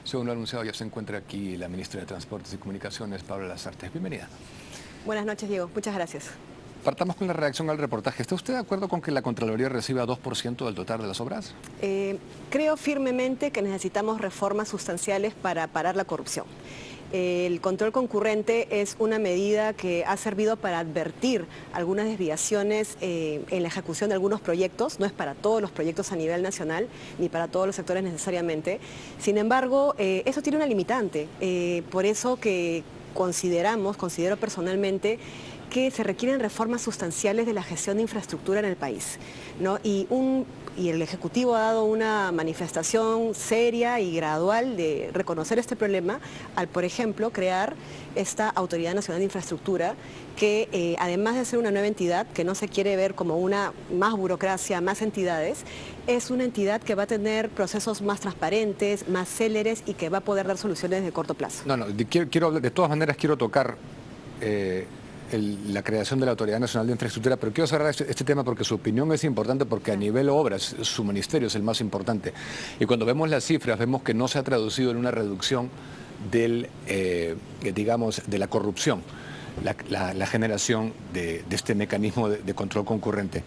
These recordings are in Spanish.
Según lo anunciado, ya se encuentra aquí la ministra de Transportes y Comunicaciones, Paula Lasarte. Bienvenida. Buenas noches, Diego. Muchas gracias. Partamos con la reacción al reportaje. ¿Está usted de acuerdo con que la Contraloría reciba 2% del total de las obras? Creo firmemente que necesitamos reformas sustanciales para parar la corrupción. El control concurrente es una medida que ha servido para advertir algunas desviaciones en la ejecución de algunos proyectos. No es para todos los proyectos a nivel nacional, ni para todos los sectores necesariamente. Sin embargo, eso tiene una limitante. Por eso que considero personalmente que se requieren reformas sustanciales de la gestión de infraestructura en el país, ¿no? Y el Ejecutivo ha dado una manifestación seria y gradual de reconocer este problema al, por ejemplo, crear esta Autoridad Nacional de Infraestructura que, además de ser una nueva entidad, que no se quiere ver como una más burocracia, más entidades, es una entidad que va a tener procesos más transparentes, más céleres y que va a poder dar soluciones de corto plazo. De todas maneras quiero tocar la creación de la Autoridad Nacional de Infraestructura, pero quiero cerrar este tema porque su opinión es importante, porque a nivel obras su ministerio es el más importante. Y cuando vemos las cifras, vemos que no se ha traducido en una reducción digamos, de la corrupción, la generación de este mecanismo de control concurrente.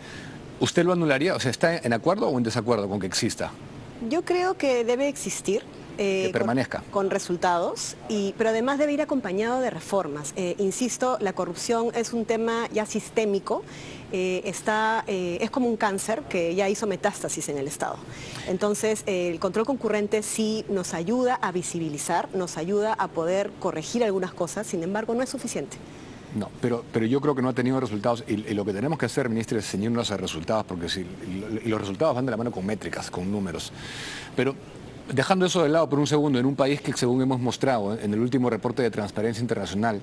¿Usted lo anularía? O sea, ¿está en acuerdo o en desacuerdo con que exista? Yo creo que debe existir. Que permanezca. Con resultados, pero además debe ir acompañado de reformas. Insisto, la corrupción es un tema ya sistémico, es como un cáncer que ya hizo metástasis en el Estado. Entonces, el control concurrente sí nos ayuda a visibilizar, nos ayuda a poder corregir algunas cosas, sin embargo, no es suficiente. No, pero yo creo que no ha tenido resultados y lo que tenemos que hacer, ministra, es ceñirnos a resultados, porque los resultados van de la mano con métricas, con números. Pero dejando eso de lado por un segundo, en un país que, según hemos mostrado en el último reporte de Transparencia Internacional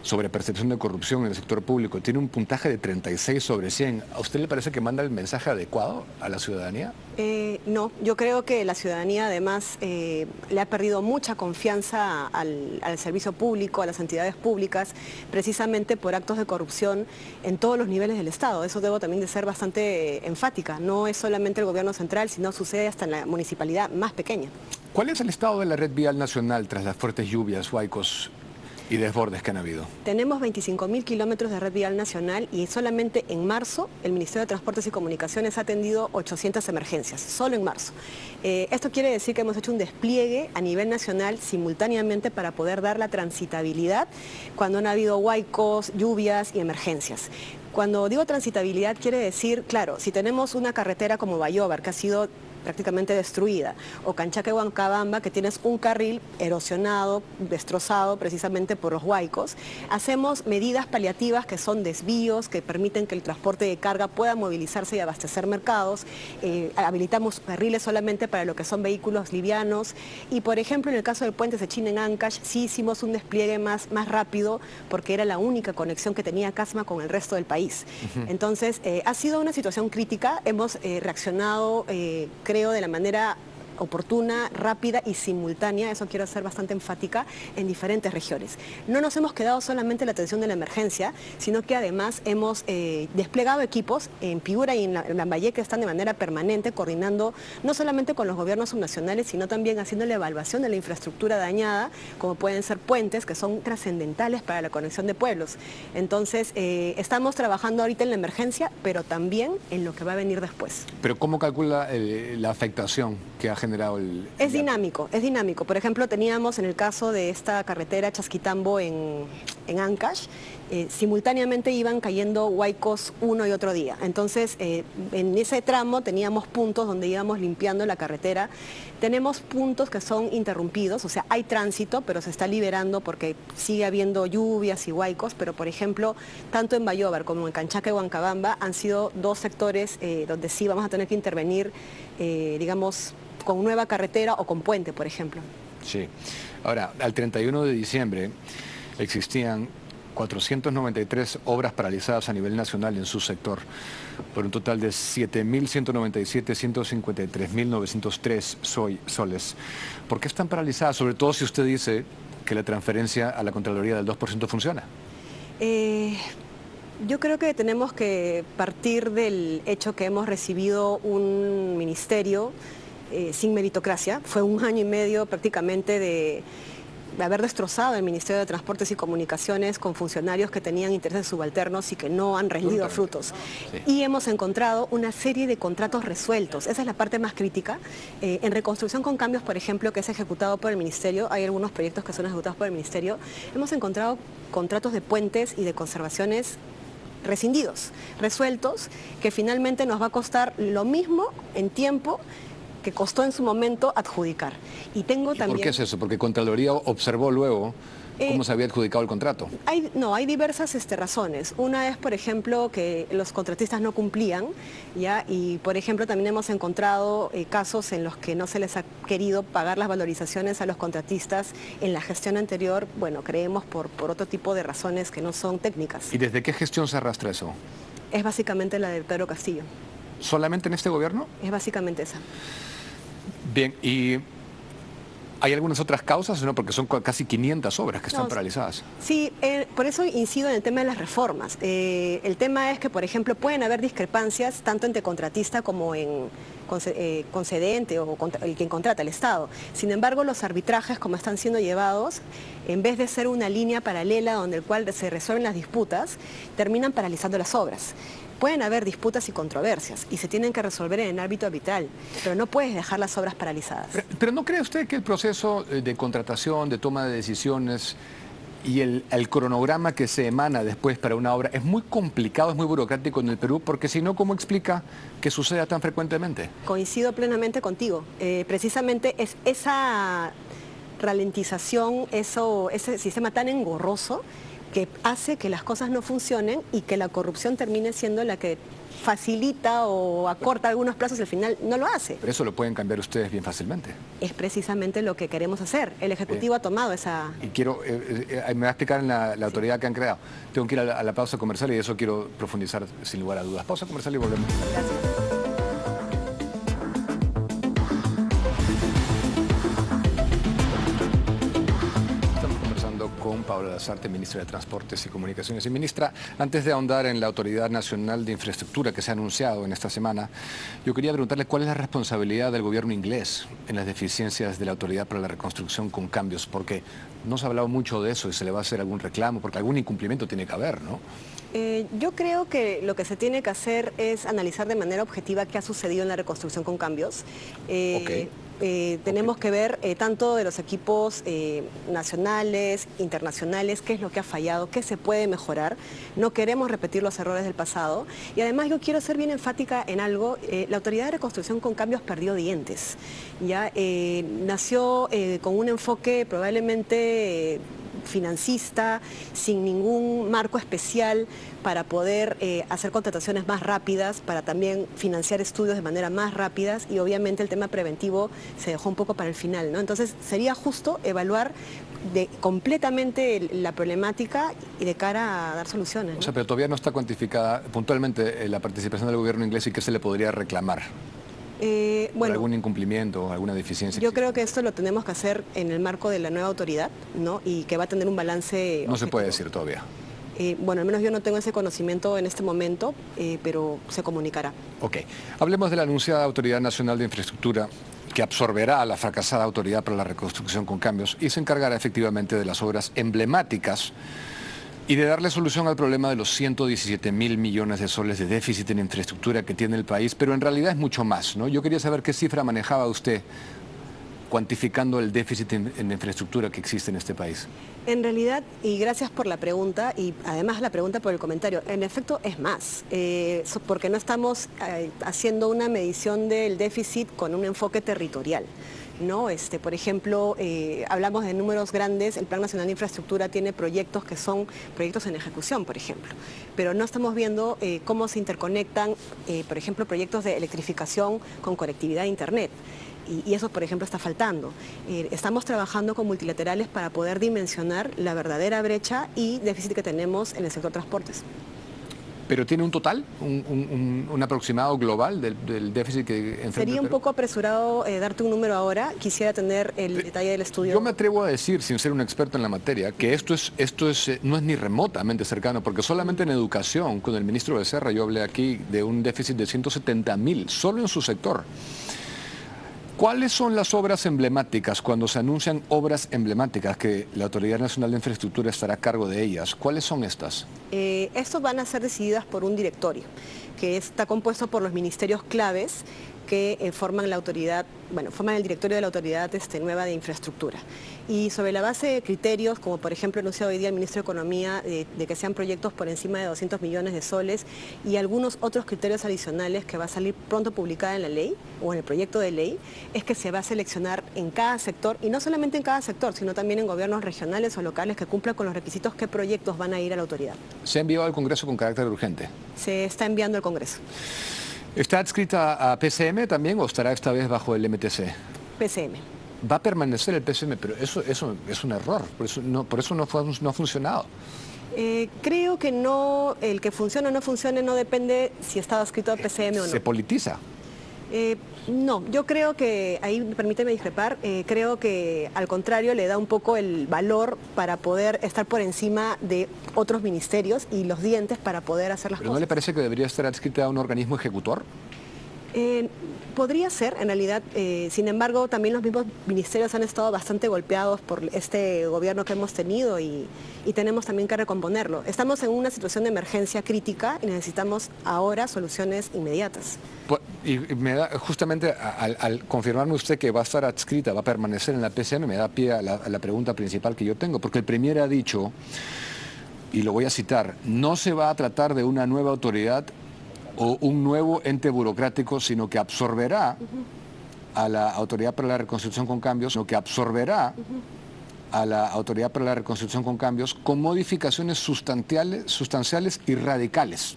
sobre percepción de corrupción en el sector público, tiene un puntaje de 36 sobre 100. ¿A usted le parece que manda el mensaje adecuado a la ciudadanía? No, yo creo que la ciudadanía además le ha perdido mucha confianza al servicio público, a las entidades públicas, precisamente por actos de corrupción en todos los niveles del Estado. Eso debo también de ser bastante enfática. No es solamente el gobierno central, sino sucede hasta en la municipalidad más pequeña. ¿Cuál es el estado de la red vial nacional tras las fuertes lluvias, huaicos y desbordes que han habido? Tenemos 25.000 kilómetros de red vial nacional y solamente en marzo el Ministerio de Transportes y Comunicaciones ha atendido 800 emergencias, solo en marzo. Esto quiere decir que hemos hecho un despliegue a nivel nacional simultáneamente para poder dar la transitabilidad cuando han habido huaicos, lluvias y emergencias. Cuando digo transitabilidad quiere decir, claro, si tenemos una carretera como Bayóvar que ha sido prácticamente destruida, o Canchaque-Huancabamba, que tienes un carril erosionado, destrozado precisamente por los huaicos, hacemos medidas paliativas que son desvíos, que permiten que el transporte de carga pueda movilizarse y abastecer mercados, habilitamos carriles solamente para lo que son vehículos livianos, y por ejemplo en el caso del puente Sechín en Ancash, sí hicimos un despliegue más rápido, porque era la única conexión que tenía Casma con el resto del país. Entonces, ha sido una situación crítica, hemos reaccionado, creo, de la manera oportuna, rápida y simultánea, eso quiero ser bastante enfática, en diferentes regiones. No nos hemos quedado solamente en la atención de la emergencia, sino que además hemos desplegado equipos en Piura y en Lambayeque que están de manera permanente, coordinando no solamente con los gobiernos subnacionales, sino también haciendo la evaluación de la infraestructura dañada, como pueden ser puentes, que son trascendentales para la conexión de pueblos. Entonces, estamos trabajando ahorita en la emergencia, pero también en lo que va a venir después. ¿Pero cómo calcula la afectación que ha generado Es dinámico, es dinámico. Por ejemplo, teníamos en el caso de esta carretera Chasquitambo en Ancash, simultáneamente iban cayendo huaicos uno y otro día. Entonces, en ese tramo teníamos puntos donde íbamos limpiando la carretera. Tenemos puntos que son interrumpidos, o sea, hay tránsito, pero se está liberando porque sigue habiendo lluvias y huaicos, pero por ejemplo, tanto en Bayóvar como en Canchaque y Huancabamba han sido dos sectores donde sí vamos a tener que intervenir, digamos, con nueva carretera o con puente, por ejemplo. Sí. Ahora, al 31 de diciembre existían 493 obras paralizadas a nivel nacional en su sector, por un total de 7.197.153.903 soles. ¿Por qué están paralizadas? Sobre todo si usted dice que la transferencia a la Contraloría del 2% funciona. Yo creo que tenemos que partir del hecho que hemos recibido un ministerio sin meritocracia. Fue un año y medio prácticamente de haber destrozado el Ministerio de Transportes y Comunicaciones con funcionarios que tenían intereses subalternos y que no han rendido frutos. Sí. Y hemos encontrado una serie de contratos resueltos. Esa es la parte más crítica. En reconstrucción con cambios, por ejemplo, que es ejecutado por el Ministerio, hay algunos proyectos que son ejecutados por el Ministerio, hemos encontrado contratos de puentes y de conservaciones rescindidos, resueltos, que finalmente nos va a costar lo mismo en tiempo que costó en su momento adjudicar. Y tengo también... ¿Por qué es eso? Porque Contraloría observó luego cómo se había adjudicado el contrato. Hay diversas razones. Una es, por ejemplo, que los contratistas no cumplían, ¿ya? Y, por ejemplo, también hemos encontrado casos en los que no se les ha querido pagar las valorizaciones a los contratistas en la gestión anterior, bueno, creemos por otro tipo de razones que no son técnicas. ¿Y desde qué gestión se arrastra eso? Es básicamente la de Pedro Castillo. ¿Solamente en este gobierno? Es básicamente esa. Bien, y ¿hay algunas otras causas? No, porque son casi 500 obras que están paralizadas. Sí, por eso incido en el tema de las reformas. El tema es que, por ejemplo, pueden haber discrepancias tanto entre contratista como en concedente o el quien contrata, el Estado. Sin embargo, los arbitrajes, como están siendo llevados, en vez de ser una línea paralela donde el cual se resuelven las disputas, terminan paralizando las obras. Pueden haber disputas y controversias y se tienen que resolver en el ámbito arbitral, pero no puedes dejar las obras paralizadas. Pero ¿no cree usted que el proceso de contratación, de toma de decisiones y el cronograma que se emana después para una obra es muy complicado, es muy burocrático en el Perú? Porque si no, ¿cómo explica que suceda tan frecuentemente? Coincido plenamente contigo. Precisamente es esa ralentización, ese sistema tan engorroso que hace que las cosas no funcionen y que la corrupción termine siendo la que facilita o acorta algunos plazos y al final no lo hace. Pero eso lo pueden cambiar ustedes bien fácilmente. Es precisamente lo que queremos hacer. El Ejecutivo ha tomado esa... Y quiero, me va a explicar en la autoridad que han creado. Tengo que ir a la pausa comercial y eso quiero profundizar sin lugar a dudas. Pausa comercial y volvemos. Gracias. Con Paola Lasarte, ministra de Transportes y Comunicaciones. Y ministra, antes de ahondar en la Autoridad Nacional de Infraestructura que se ha anunciado en esta semana, yo quería preguntarle cuál es la responsabilidad del gobierno inglés en las deficiencias de la Autoridad para la Reconstrucción con Cambios, porque no se ha hablado mucho de eso y se le va a hacer algún reclamo, porque algún incumplimiento tiene que haber, ¿no? Yo creo que lo que se tiene que hacer es analizar de manera objetiva qué ha sucedido en la reconstrucción con cambios. Tenemos que ver tanto de los equipos nacionales, internacionales, qué es lo que ha fallado, qué se puede mejorar. No queremos repetir los errores del pasado. Y además yo quiero ser bien enfática en algo. La Autoridad de Reconstrucción con Cambios perdió dientes. ¿Ya? Nació con un enfoque probablemente financista, sin ningún marco especial para poder hacer contrataciones más rápidas, para también financiar estudios de manera más rápidas y obviamente el tema preventivo se dejó un poco para el final, ¿no? Entonces sería justo evaluar completamente la problemática y de cara a dar soluciones, ¿no? O sea, pero todavía no está cuantificada puntualmente la participación del gobierno inglés y qué se le podría reclamar. Bueno, ¿algún incumplimiento, alguna deficiencia? Yo creo que esto lo tenemos que hacer en el marco de la nueva autoridad, ¿no? Y que va a tener un balance No objetivo. Se puede decir todavía. Bueno, al menos yo no tengo ese conocimiento en este momento, pero se comunicará. Ok. Hablemos de la anunciada Autoridad Nacional de Infraestructura, que absorberá a la fracasada Autoridad para la Reconstrucción con Cambios y se encargará efectivamente de las obras emblemáticas y de darle solución al problema de los 117.000 millones de soles de déficit en infraestructura que tiene el país, pero en realidad es mucho más, ¿no? Yo quería saber qué cifra manejaba usted cuantificando el déficit en infraestructura que existe en este país. En realidad, y gracias por la pregunta, y además la pregunta por el comentario, en efecto es más, porque no estamos haciendo una medición del déficit con un enfoque territorial, ¿no? Por ejemplo, hablamos de números grandes, el Plan Nacional de Infraestructura tiene proyectos que son proyectos en ejecución, por ejemplo, pero no estamos viendo cómo se interconectan, por ejemplo, proyectos de electrificación con conectividad a Internet. Y eso, por ejemplo, está faltando. Estamos trabajando con multilaterales para poder dimensionar la verdadera brecha y déficit que tenemos en el sector transportes. ¿Pero tiene un total, un aproximado global del déficit que enfrenta? Sería un poco apresurado darte un número ahora. Quisiera tener el detalle del estudio. Yo me atrevo a decir, sin ser un experto en la materia, que esto no es ni remotamente cercano, porque solamente en educación, con el ministro Becerra, yo hablé aquí de un déficit de 170.000, solo en su sector. ¿Cuáles son las obras emblemáticas cuando se anuncian obras emblemáticas que la Autoridad Nacional de Infraestructura estará a cargo de ellas? ¿Cuáles son estas? Estos van a ser decididas por un directorio que está compuesto por los ministerios claves que forman la autoridad, bueno, forman el directorio de la Autoridad Nueva de Infraestructura. Y sobre la base de criterios, como por ejemplo anunciado hoy día el Ministro de Economía, de que sean proyectos por encima de 200 millones de soles y algunos otros criterios adicionales que va a salir pronto publicada en la ley o en el proyecto de ley, es que se va a seleccionar en cada sector, y no solamente en cada sector, sino también en gobiernos regionales o locales que cumplan con los requisitos, qué proyectos van a ir a la autoridad. ¿Se ha enviado al Congreso con carácter urgente? Se está enviando al Congreso. ¿Está adscrita a PCM también o estará esta vez bajo el MTC? PCM. Va a permanecer el PCM, pero eso es un error, por eso no ha funcionado. Creo que no, el que funcione o no funcione no depende si está adscrito a PCM o no. ¿Se politiza? No, yo creo que, ahí permíteme discrepar, creo que al contrario le da un poco el valor para poder estar por encima de otros ministerios y los dientes para poder hacer las ¿Pero cosas. no le parece que debería estar adscrita a un organismo ejecutor? Podría ser, en realidad, sin embargo, también los mismos ministerios han estado bastante golpeados por este gobierno que hemos tenido y tenemos también que recomponerlo. Estamos en una situación de emergencia crítica y necesitamos ahora soluciones inmediatas. Y me da, justamente al confirmarme usted que va a estar adscrita, va a permanecer en la PCM, me da pie a la pregunta principal que yo tengo, porque el Premier ha dicho, y lo voy a citar, no se va a tratar de una nueva autoridad o un nuevo ente burocrático, sino que absorberá a la Autoridad para la Reconstrucción con Cambios, a la Autoridad para la Reconstrucción con Cambios con modificaciones sustanciales y radicales.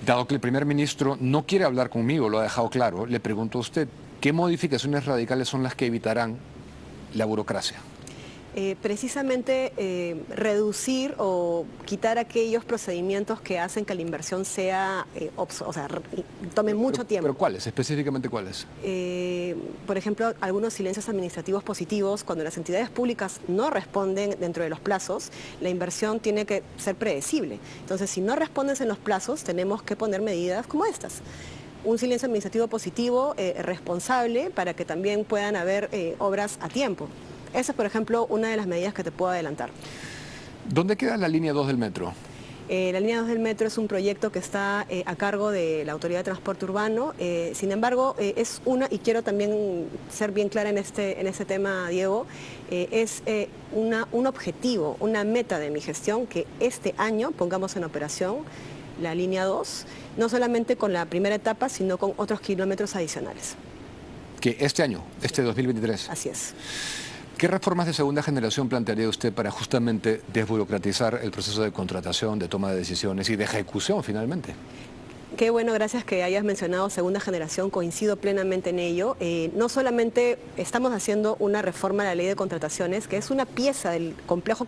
Dado que el primer ministro no quiere hablar conmigo, lo ha dejado claro, le pregunto a usted, ¿qué modificaciones radicales son las que evitarán la burocracia? Precisamente reducir o quitar aquellos procedimientos que hacen que la inversión sea, tome mucho tiempo. ¿Pero cuáles? ¿Específicamente cuáles? Por ejemplo, algunos silencios administrativos positivos, cuando las entidades públicas no responden dentro de los plazos, la inversión tiene que ser predecible. Entonces, si no respondes en los plazos, tenemos que poner medidas como estas. Un silencio administrativo positivo, responsable, para que también puedan haber obras a tiempo. Esa es, por ejemplo, una de las medidas que te puedo adelantar. ¿Dónde queda la línea 2 del metro? La línea 2 del metro es un proyecto que está a cargo de la Autoridad de Transporte Urbano. Sin embargo, es una, y quiero también ser bien clara en este tema, Diego, es un objetivo, una meta de mi gestión que este año pongamos en operación la línea 2, no solamente con la primera etapa, sino con otros kilómetros adicionales. ¿Que este año, este 2023? Así es. ¿Qué reformas de segunda generación plantearía usted para justamente desburocratizar el proceso de contratación, de toma de decisiones y de ejecución finalmente? Qué bueno, gracias que hayas mencionado segunda generación, coincido plenamente en ello. No solamente estamos haciendo una reforma a la ley de contrataciones, que es una pieza del complejo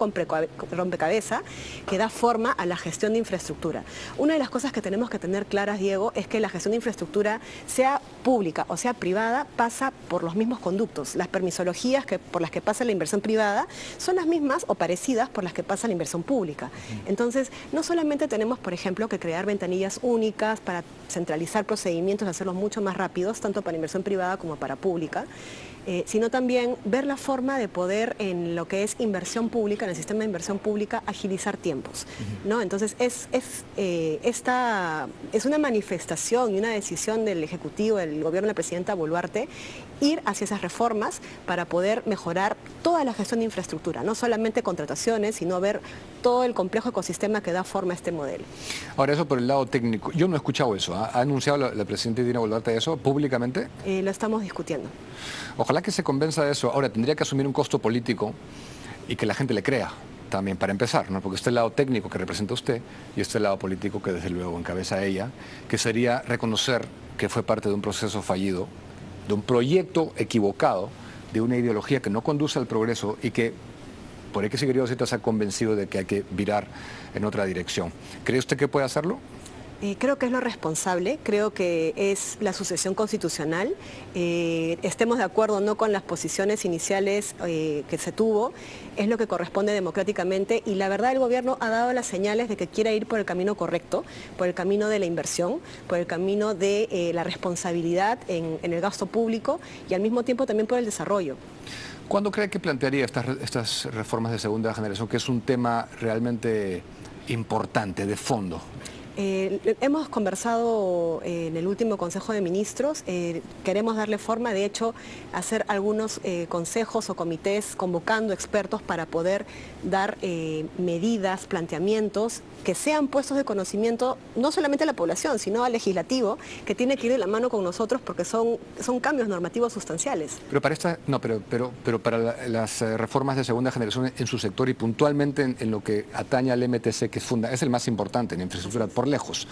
rompecabezas que da forma a la gestión de infraestructura. Una de las cosas que tenemos que tener claras, Diego, es que la gestión de infraestructura, sea pública o sea privada, pasa por los mismos conductos. Las permisologías por las que pasa la inversión privada son las mismas o parecidas por las que pasa la inversión pública. Entonces, no solamente tenemos, por ejemplo, que crear ventanillas únicas para centralizar procedimientos, hacerlos mucho más rápidos, tanto para inversión privada como para pública, sino también ver la forma de poder, en lo que es inversión pública, en el sistema de inversión pública, agilizar tiempos, ¿no? Entonces, esta es una manifestación y una decisión del Ejecutivo, del gobierno de la presidenta Boluarte, ir hacia esas reformas para poder mejorar toda la gestión de infraestructura, no solamente contrataciones, sino ver todo el complejo ecosistema que da forma a este modelo. Ahora, eso por el lado técnico, yo no he escuchado eso. ¿Ha anunciado la presidenta Dina Boluarte eso públicamente? Lo estamos discutiendo. Ojalá que se convenza de eso. Ahora, tendría que asumir un costo político y que la gente le crea también, para empezar, ¿no? Porque está el lado técnico que representa usted y está el lado político que desde luego encabeza ella, que sería reconocer que fue parte de un proceso fallido, de un proyecto equivocado, de una ideología que no conduce al progreso y que, por X y Y, se ha convencido de que hay que virar en otra dirección. ¿Cree usted que puede hacerlo? Creo que es lo responsable, creo que es la sucesión constitucional. Estemos de acuerdo o no con las posiciones iniciales que se tuvo, es lo que corresponde democráticamente y la verdad el gobierno ha dado las señales de que quiere ir por el camino correcto, por el camino de la inversión, por el camino de la responsabilidad en el gasto público y al mismo tiempo también por el desarrollo. ¿Cuándo cree que plantearía estas reformas de segunda generación, que es un tema realmente importante, de fondo? Hemos conversado en el último Consejo de Ministros, queremos darle forma, de hecho, hacer algunos consejos o comités convocando expertos para poder dar medidas, planteamientos que sean puestos de conocimiento no solamente a la población, sino al legislativo, que tiene que ir de la mano con nosotros porque son cambios normativos sustanciales. Pero para pero para las reformas de segunda generación en su sector y puntualmente en lo que atañe al MTC, que es el más importante en infraestructura por lejos.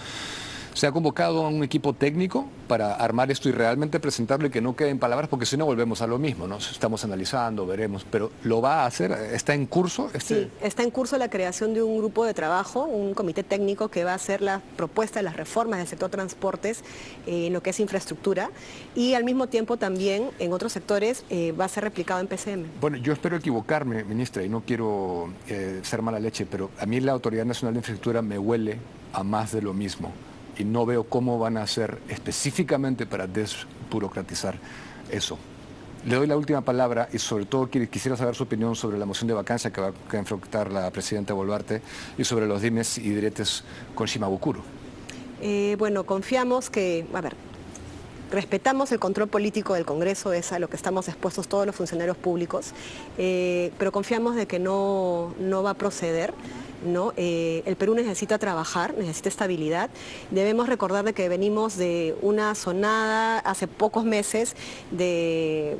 ¿Se ha convocado a un equipo técnico para armar esto y realmente presentarlo y que no quede en palabras? Porque si no volvemos a lo mismo, ¿no? Estamos analizando, veremos, pero ¿lo va a hacer? ¿Está en curso? Sí, está en curso la creación de un grupo de trabajo, un comité técnico que va a hacer la propuesta de las reformas del sector transportes en lo que es infraestructura y al mismo tiempo también en otros sectores va a ser replicado en PCM. Bueno, yo espero equivocarme, ministra, y no quiero ser mala leche, pero a mí la Autoridad Nacional de Infraestructura me huele a más de lo mismo. Y no veo cómo van a hacer específicamente para desburocratizar eso. Le doy la última palabra y sobre todo quisiera saber su opinión sobre la moción de vacancia que va a enfrentar la presidenta Boluarte y sobre los dimes y diretes con Shimabukuro. Bueno, confiamos que, respetamos el control político del Congreso, es a lo que estamos expuestos todos los funcionarios públicos, pero confiamos de que no va a proceder. ¿No? El Perú necesita trabajar, necesita estabilidad. Debemos recordar de que venimos de una sonada hace pocos meses de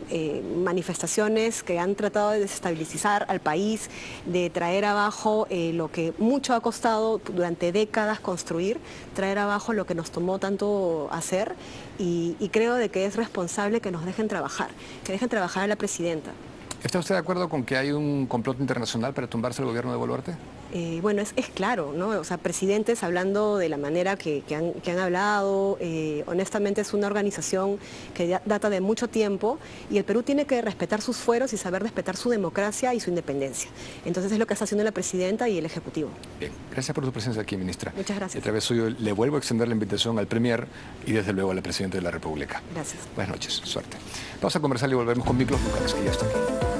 manifestaciones que han tratado de desestabilizar al país, de traer abajo lo que mucho ha costado durante décadas construir, traer abajo lo que nos tomó tanto hacer y creo de que es responsable que nos dejen trabajar, que dejen trabajar a la presidenta. ¿Está usted de acuerdo con que hay un complot internacional para tumbarse el gobierno de Boluarte? Bueno, es claro, ¿no? O sea, presidentes hablando de la manera que han hablado, honestamente es una organización que data de mucho tiempo y el Perú tiene que respetar sus fueros y saber respetar su democracia y su independencia. Entonces es lo que está haciendo la presidenta y el Ejecutivo. Bien, gracias por su presencia aquí, ministra. Muchas gracias. Y otra vez le vuelvo a extender la invitación al Premier y desde luego a la Presidenta de la República. Gracias. Buenas noches, suerte. Vamos a conversar y volvemos con Miklos Lukács, que ya está aquí.